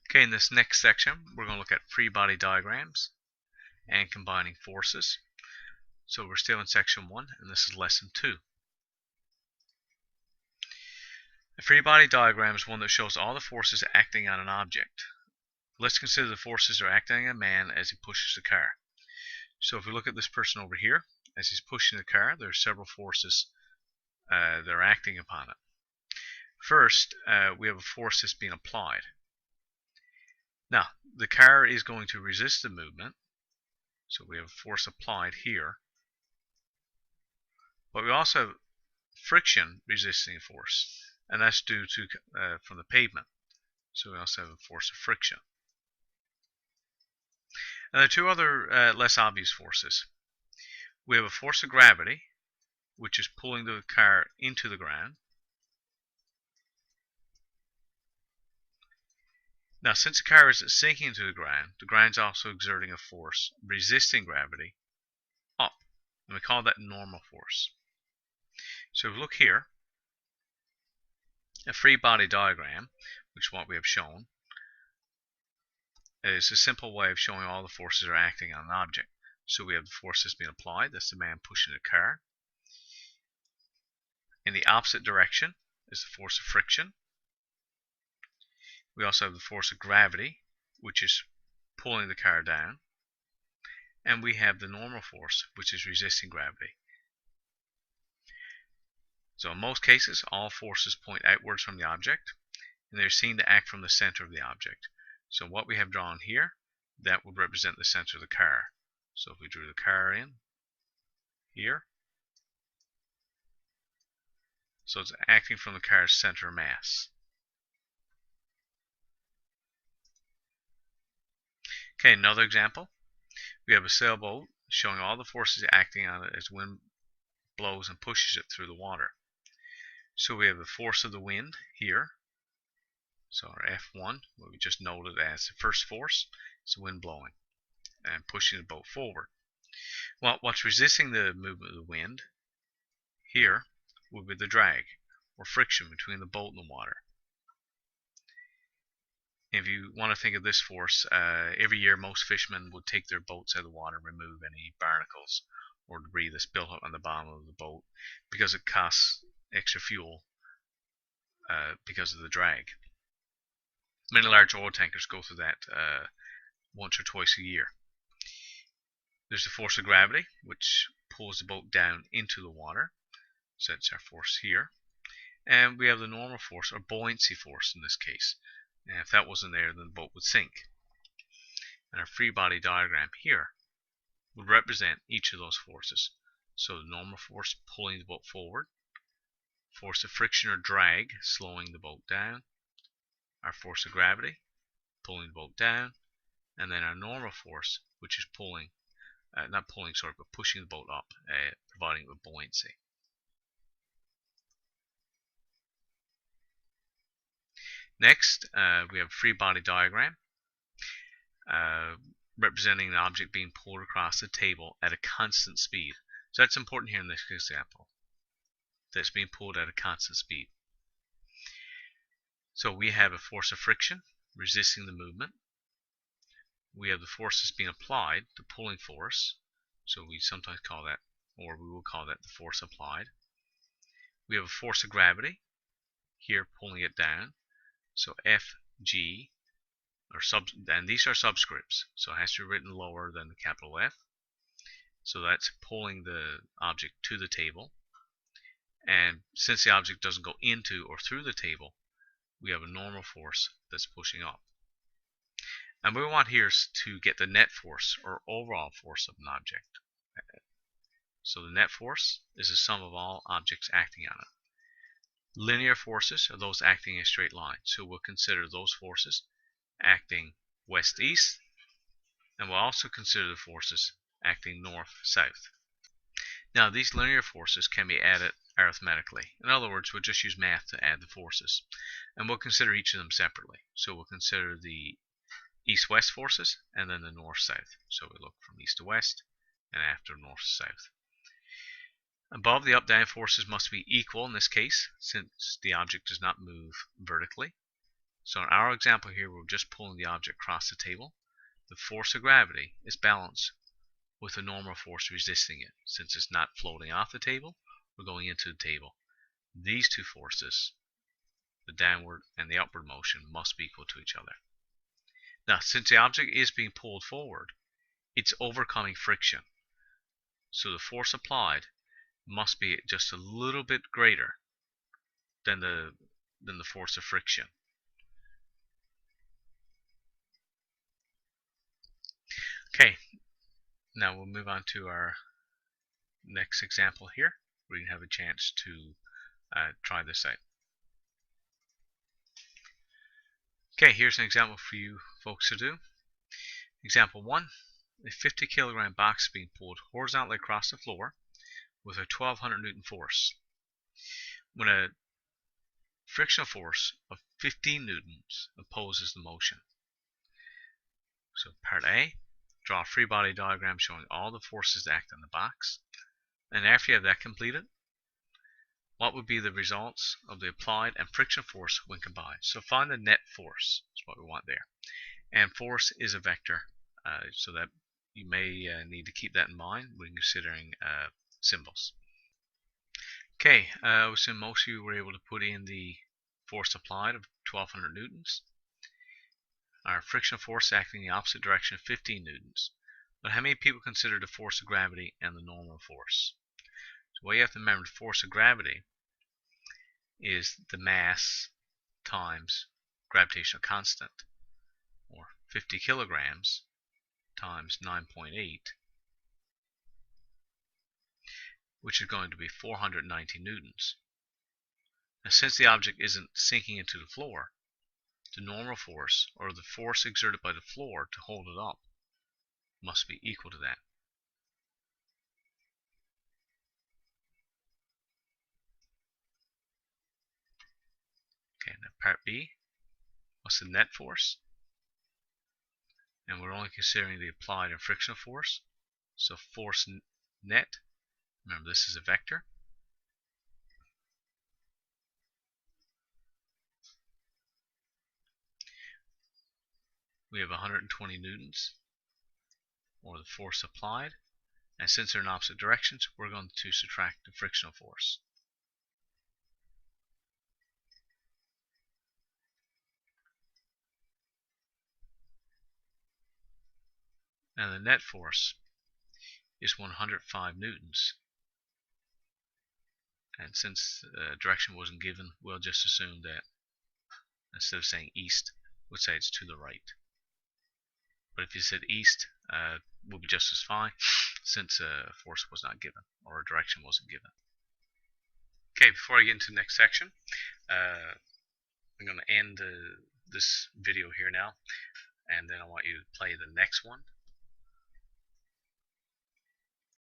Okay, in this next section, we're going to look at free body diagrams and combining forces. So we're still in section 1, and this is lesson 2. A free body diagram is one that shows all the forces acting on an object. Let's consider the forces that are acting on a man as he pushes the car. So if we look at this person over here, as he's pushing the car, there are several forces that are acting upon it. First, we have a force that's being applied. Now, the car is going to resist the movement, so we have force applied here. But we also have friction resisting force, and that's due to from the pavement. So we also have a force of friction. And there are two other less obvious forces. We have a force of gravity, which is pulling the car into the ground. Now, since the car is sinking to the ground's also exerting a force resisting gravity up, and we call that normal force. So if we look here, a free body diagram, which is what we have shown, is a simple way of showing all the forces that are acting on an object. So we have the force that's being applied, that's the man pushing the car. In the opposite direction is the force of friction. We also have the force of gravity, which is pulling the car down. And we have the normal force, which is resisting gravity. So in most cases, all forces point outwards from the object, and they're seen to act from the center of the object. So what we have drawn here, that would represent the center of the car. So if we drew the car in here, so it's acting from the car's center mass. Okay, another example. We have a sailboat showing all the forces acting on it as wind blows and pushes it through the water. So we have the force of the wind here. So our F1, what we just noted as the first force, is the wind blowing and pushing the boat forward. Well, what's resisting the movement of the wind here would be the drag or friction between the boat and the water. If you want to think of this force, every year most fishermen would take their boats out of the water and remove any barnacles or debris that's built up on the bottom of the boat because it costs extra fuel because of the drag. Many large oil tankers go through that once or twice a year. There's the force of gravity, which pulls the boat down into the water. So that's our force here. And we have the normal force, or buoyancy force in this case. And if that wasn't there, then the boat would sink. And our free body diagram here would represent each of those forces. So the normal force pulling the boat forward, force of friction or drag slowing the boat down, our force of gravity pulling the boat down, and then our normal force, which is pulling, not pulling, sorry, but pushing the boat up, providing it with buoyancy. Next, we have a free body diagram representing an object being pulled across the table at a constant speed. So that's important here in this example, that's being pulled at a constant speed. So we have a force of friction resisting the movement. We have the force that's being applied, the pulling force. So we sometimes call that, or we will call that, the force applied. We have a force of gravity here pulling it down. So Fg, and these are subscripts, so it has to be written lower than the capital F. So that's pulling the object to the table. And since the object doesn't go into or through the table, we have a normal force that's pushing up. And what we want here is to get the net force or overall force of an object. So the net force is the sum of all objects acting on it. Linear forces are those acting in a straight line. So we'll consider those forces acting west-east, and we'll also consider the forces acting north-south. Now these linear forces can be added arithmetically. In other words, we'll just use math to add the forces. And we'll consider each of them separately. So we'll consider the east-west forces and then the north-south. So we look from east to west and after north to south. Above, the up-down forces must be equal in this case, since the object does not move vertically. So in our example here, we're just pulling the object across the table. The force of gravity is balanced with a normal force resisting it. Since it's not floating off the table or going into the table, these two forces, the downward and the upward motion, must be equal to each other. Now, since the object is being pulled forward, it's overcoming friction. So the force applied must be just a little bit greater than the force of friction. Okay, now we'll move on to our next example here. We can have a chance to try this out. Okay, here's an example for you folks to do. Example 1, a 50 kilogram box is being pulled horizontally across the floor with a 1200 Newton force. When a frictional force of 15 newtons opposes the motion. So part A, draw a free body diagram showing all the forces that act on the box. And after you have that completed, what would be the results of the applied and friction force when combined? So find the net force, is what we want there. And force is a vector, so that you may need to keep that in mind when considering symbols. Okay, I assume most of you were able to put in the force applied of 1200 newtons. Our frictional force acting in the opposite direction of 15 newtons. But how many people consider the force of gravity and the normal force? So what you have to remember, the force of gravity is the mass times gravitational constant, or 50 kilograms times 9.8, which is going to be 490 newtons. Now, since the object isn't sinking into the floor, the normal force, or the force exerted by the floor to hold it up, must be equal to that. Okay, now part B, what's the net force? And we're only considering the applied and frictional force. So force net, remember this is a vector. We have 120 newtons, or the force applied. And since they're in opposite directions, we're going to subtract the frictional force. Now the net force is 105 newtons. And since direction wasn't given, we'll just assume that instead of saying east, we'll say it's to the right. But if you said east, will be just as fine, since force was not given, or direction wasn't given. Okay, before I get into the next section, I'm going to end this video here now, and then I want you to play the next one.